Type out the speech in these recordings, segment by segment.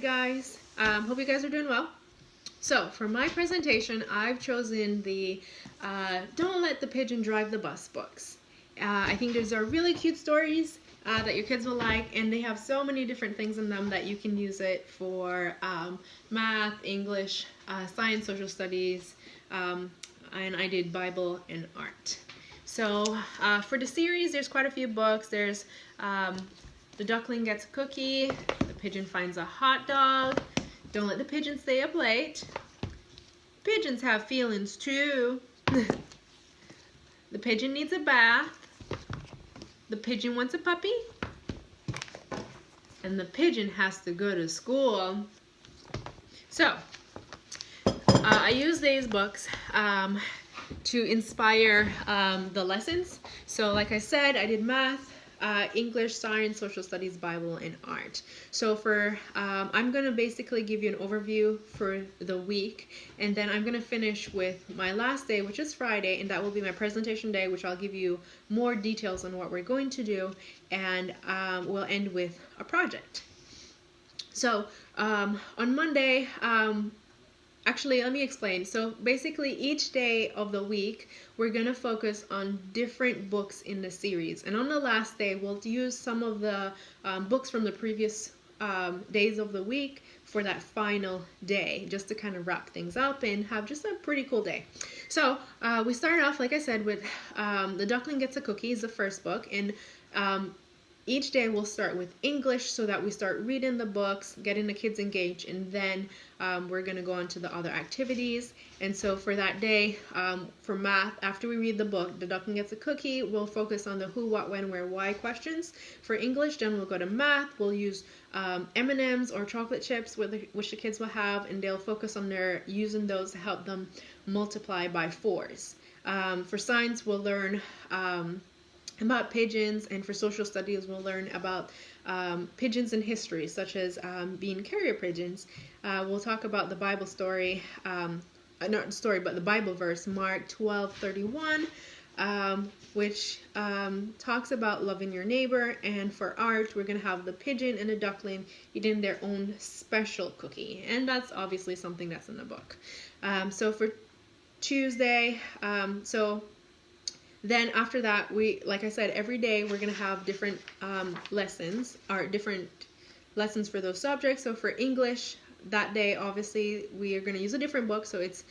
Alright guys, hope you guys are doing well. So for my presentation, I've chosen the Don't Let the Pigeon Drive the Bus books. I think these are really cute stories that your kids will like, and they have so many different things in them that you can use it for math, English, science, social studies, and I did Bible and art. So for the series, there's quite a few books. There's The Duckling Gets a Cookie, The Pigeon Finds a Hot Dog, Don't Let the Pigeon Stay Up Late, Pigeons Have Feelings Too, The Pigeon Needs a Bath, The Pigeon Wants a Puppy, and The Pigeon Has to Go to School. So, I use these books to inspire the lessons. So like I said, I did math, English, science, social studies, Bible, and art. So for I'm going to basically give you an overview for the week, and then I'm going to finish with my last day, which is Friday, and that will be my presentation day, which I'll give you more details on what we're going to do, and we'll end with a project. So on Monday, actually, let me explain. So basically, each day of the week, we're going to focus on different books in the series. And on the last day, we'll use some of the books from the previous days of the week for that final day, just to kind of wrap things up and have just a pretty cool day. So we start off, like I said, with The Duckling Gets a Cookie is the first book. And each day we'll start with English so that we start reading the books, getting the kids engaged, and then we're going to go on to the other activities. And so for that day, for math, after we read the book, The Duckling Gets a Cookie, we'll focus on the who, what, when, where, why questions. For English, then we'll go to math. We'll use M&Ms or chocolate chips, which the kids will have, and they'll focus on using those to help them multiply by fours. For science, we'll learn about pigeons, and for social studies we'll learn about pigeons in history, such as being carrier pigeons. We'll talk about the Bible story, not story, but the Bible verse, Mark 12:31, which talks about loving your neighbor. And for art, we're going to have the pigeon and the duckling eating their own special cookie, and that's obviously something that's in the book. So for Tuesday, then after that, like I said, every day we're going to have different lessons, or different lessons for those subjects. So for English, that day, obviously, we are going to use a different book. So it's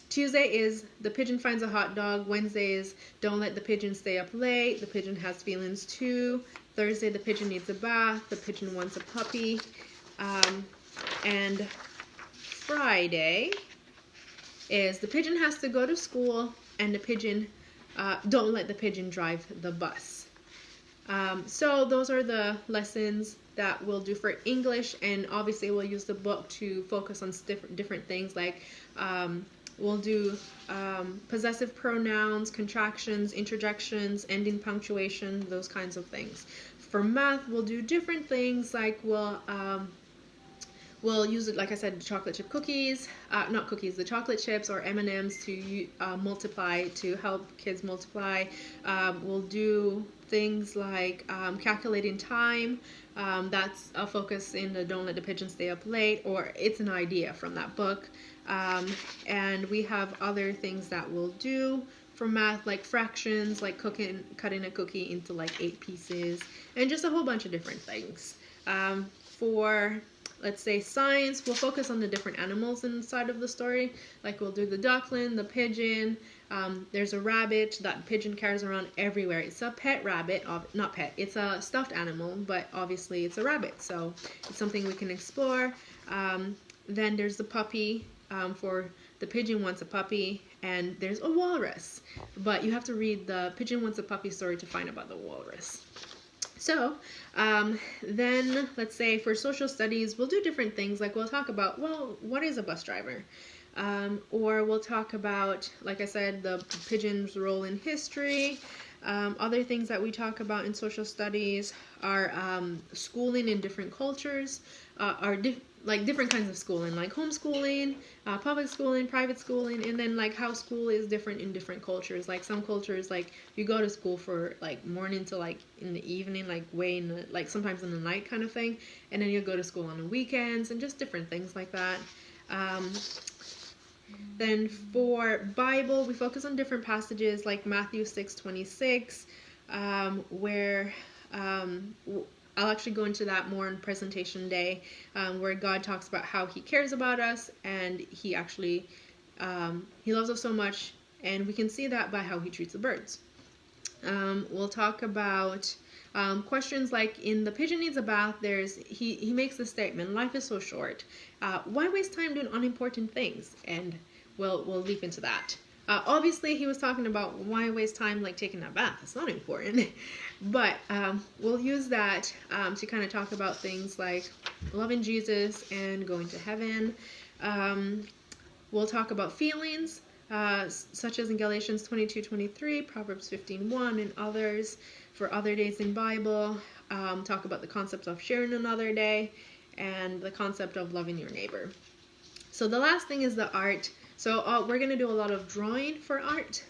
Tuesday is The Pigeon Finds a Hot Dog. Wednesday is Don't Let the Pigeon Stay Up Late. The Pigeon Has Feelings Too. Thursday, The Pigeon Needs a Bath. The Pigeon Wants a Puppy. And Friday is The Pigeon Has to Go to School, and the pigeon Don't Let the Pigeon Drive the Bus. So those are the lessons that we'll do for English, and obviously we'll use the book to focus on different things, like we'll do possessive pronouns, contractions, interjections, ending punctuation, those kinds of things. For math, we'll do different things, like we'll use it, like I said, chocolate chip cookies, not cookies, the chocolate chips or M&Ms to multiply, to help kids multiply. We'll do things like calculating time. That's a focus in the Don't Let the Pigeon Stay Up Late, or it's an idea from that book. And we have other things that we'll do for math, like fractions, like cutting a cookie into like 8 pieces, and just a whole bunch of different things. For, let's say, science, we'll focus on the different animals inside of the story. Like we'll do the duckling, the pigeon. There's a rabbit that pigeon carries around everywhere. It's a pet rabbit, not pet, it's a stuffed animal, but obviously it's a rabbit, so it's something we can explore. Then there's the puppy. For the Pigeon Wants a Puppy, and there's a walrus, but you have to read the Pigeon Wants a Puppy story to find about the walrus. So then, let's say for social studies, we'll do different things. Like we'll talk about, well, what is a bus driver? Or we'll talk about, like I said, the pigeon's role in history. Other things that we talk about in social studies are schooling in different cultures, like different kinds of schooling, like homeschooling, public schooling, private schooling, and then like how school is different in different cultures. Like some cultures, like you go to school for like morning to like in the evening, like way in the, like sometimes in the night kind of thing, and then you go to school on the weekends and just different things like that. Then for Bible, we focus on different passages like Matthew 6:26, where I'll actually go into that more on presentation day, where God talks about how he cares about us, and he actually, he loves us so much, and we can see that by how he treats the birds. We'll talk about questions like in The Pigeon Needs a Bath, he makes the statement, life is so short. Why waste time doing unimportant things? And we'll leap into that. Obviously, he was talking about why waste time like taking a bath. It's not important. But we'll use that to kind of talk about things like loving Jesus and going to heaven. We'll talk about feelings, such as in Galatians 22:23, Proverbs 15:1, and others for other days in Bible. Talk about the concept of sharing another day and the concept of loving your neighbor. So the last thing is the art. So we're going to do a lot of drawing for art.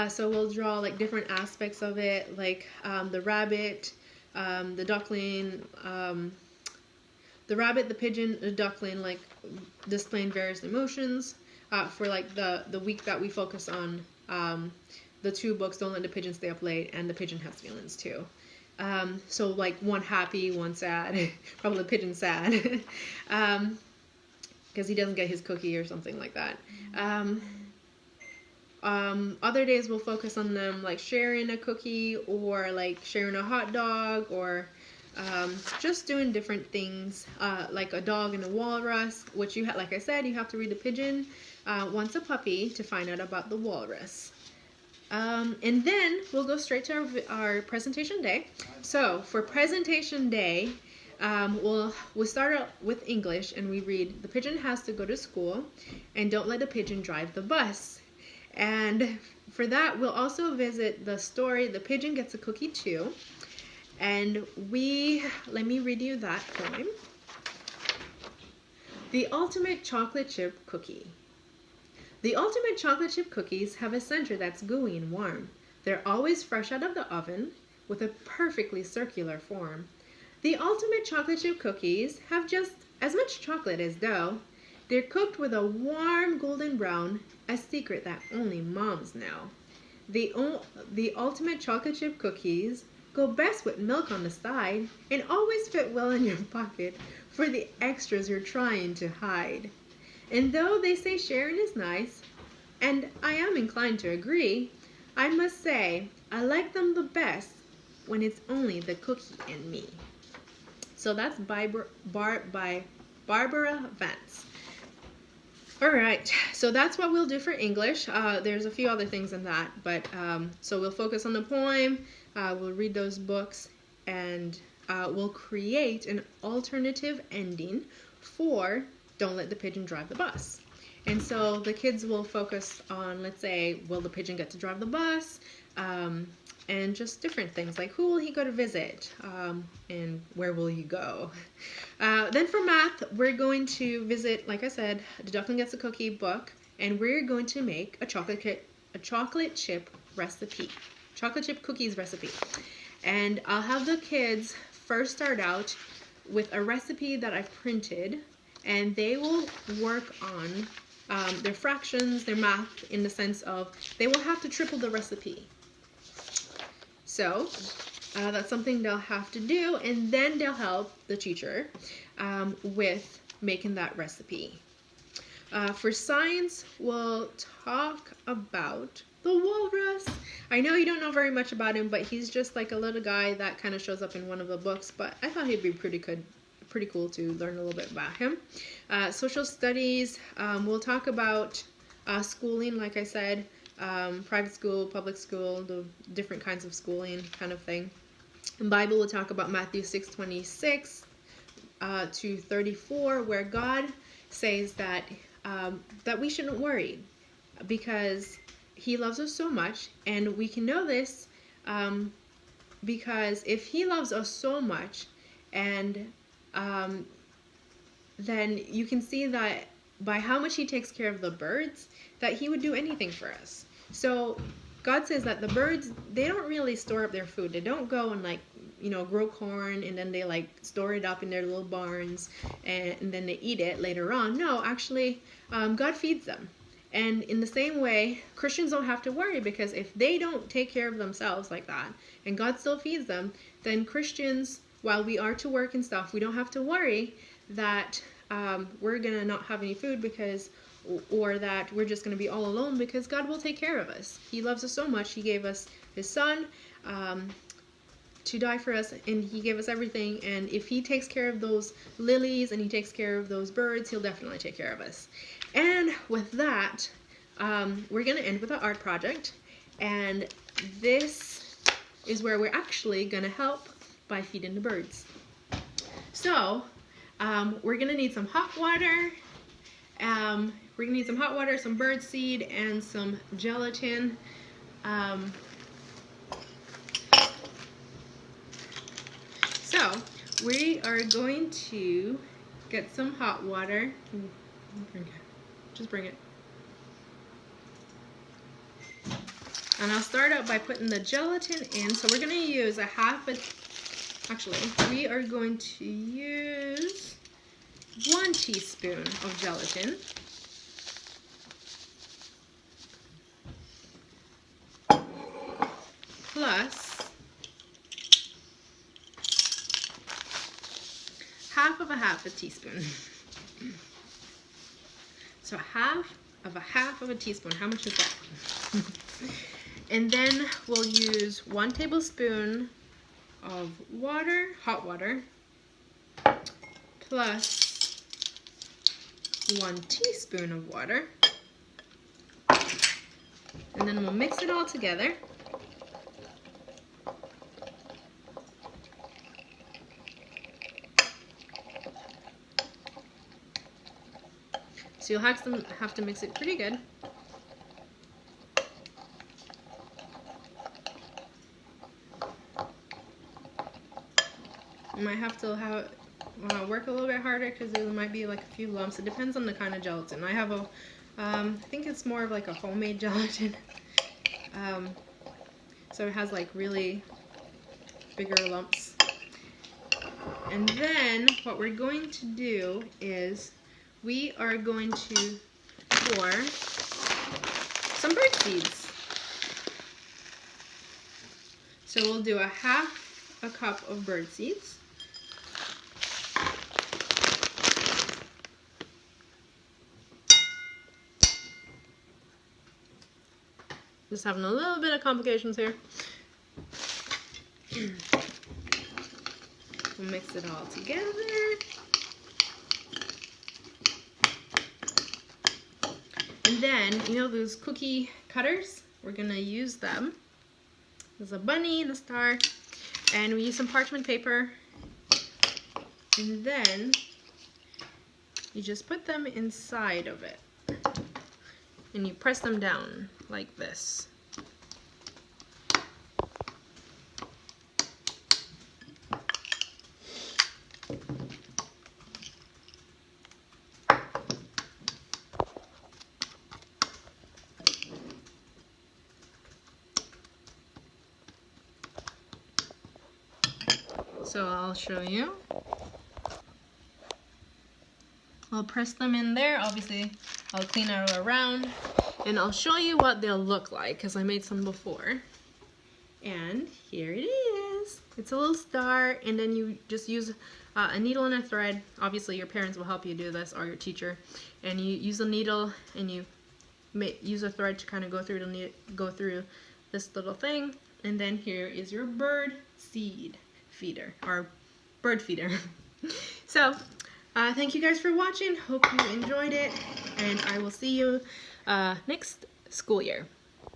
So we'll draw like different aspects of it, like the rabbit, the duckling, the rabbit, the pigeon, the duckling, like displaying various emotions for like the week that we focus on the two books, Don't Let the Pigeon Stay Up Late, and The Pigeon Has Feelings Too. So like one happy, one sad, probably the pigeon sad. Because he doesn't get his cookie or something like that. Other days we'll focus on them like sharing a cookie or like sharing a hot dog or just doing different things like a dog and a walrus, which you like I said, you have to read The Pigeon Wants a Puppy to find out about the walrus. And then we'll go straight to our presentation day. So for presentation day, we'll start out with English and we read, the pigeon has to go to school and don't let the pigeon drive the bus. And for that, we'll also visit the story, The Pigeon Gets a Cookie Too. And let me read you that poem. The Ultimate Chocolate Chip Cookie. The ultimate chocolate chip cookies have a center that's gooey and warm. They're always fresh out of the oven with a perfectly circular form. The ultimate chocolate chip cookies have just as much chocolate as dough. They're cooked with a warm golden brown, a secret that only moms know. The ultimate chocolate chip cookies go best with milk on the side and always fit well in your pocket for the extras you're trying to hide. And though they say sharing is nice, and I am inclined to agree, I must say I like them the best when it's only the cookie and me. So that's by Barbara Vance. All right, so that's what we'll do for English. There's a few other things in that, but so we'll focus on the poem, we'll read those books, and we'll create an alternative ending for Don't Let the Pigeon Drive the Bus. And so the kids will focus on, let's say, will the pigeon get to drive the bus? And just different things like who will he go to visit and where will he go. Then for math, we're going to visit, like I said, the Duckling Gets a Cookie book, and we're going to make a chocolate chip recipe, chocolate chip cookies recipe. And I'll have the kids first start out with a recipe that I've printed, and they will work on their fractions, their math, in the sense of they will have to triple the recipe. So that's something they'll have to do, and then they'll help the teacher with making that recipe. For science, we'll talk about the walrus. I know you don't know very much about him, but he's just like a little guy that kind of shows up in one of the books, but I thought he'd be pretty cool to learn a little bit about him. Social studies, we'll talk about schooling, like I said, private school, public school, the different kinds of schooling kind of thing. In Bible, we'll talk about Matthew 6:26 to 34, where God says that we shouldn't worry because he loves us so much, and we can know this because if he loves us so much, and then you can see that by how much he takes care of the birds, that he would do anything for us. So God says that the birds, they don't really store up their food. They don't go and like, grow corn and then they like store it up in their little barns and then they eat it later on. No, actually, God feeds them. And in the same way, Christians don't have to worry, because if they don't take care of themselves like that and God still feeds them, then Christians, while we are to work and stuff, we don't have to worry that we're going to not have any food or that we're just going to be all alone, because God will take care of us. He loves us so much. He gave us his son to die for us, and he gave us everything. And if he takes care of those lilies and he takes care of those birds, he'll definitely take care of us. And with that, we're going to end with an art project. And this is where we're actually going to help by feeding the birds. So we're going to need some hot water. We're going to need some hot water, some bird seed, and some gelatin. So we are going to get some hot water. Just bring it. And I'll start out by putting the gelatin in. So we're going to use we are going to use 1 teaspoon of gelatin. Plus half of a teaspoon. So half of a teaspoon. How much is that? And then we'll use 1 tablespoon of water, hot water, plus 1 teaspoon of water. And then we'll mix it all together. So you'll have to mix it pretty good. You might have to work a little bit harder because there might be like a few lumps. It depends on the kind of gelatin. I have I think it's more of like a homemade gelatin. So it has like really bigger lumps. And then what we're going to do is we are going to pour some bird seeds. So we'll do a half a cup of bird seeds. Just having a little bit of complications here. We'll mix it all together. And then, those cookie cutters, we're going to use them. There's a bunny and a star. And we use some parchment paper. And then you just put them inside of it. And you press them down like this. So I'll show you. I'll press them in there. Obviously, I'll clean it all around. And I'll show you what they'll look like, because I made some before. And here it is. It's a little star, and then you just use a needle and a thread. Obviously, your parents will help you do this, or your teacher. And you use a needle, and you use a thread to kind of go through this little thing. And then here is your bird seed feeder, or bird feeder. So, thank you guys for watching. Hope you enjoyed it, and I will see you next school year.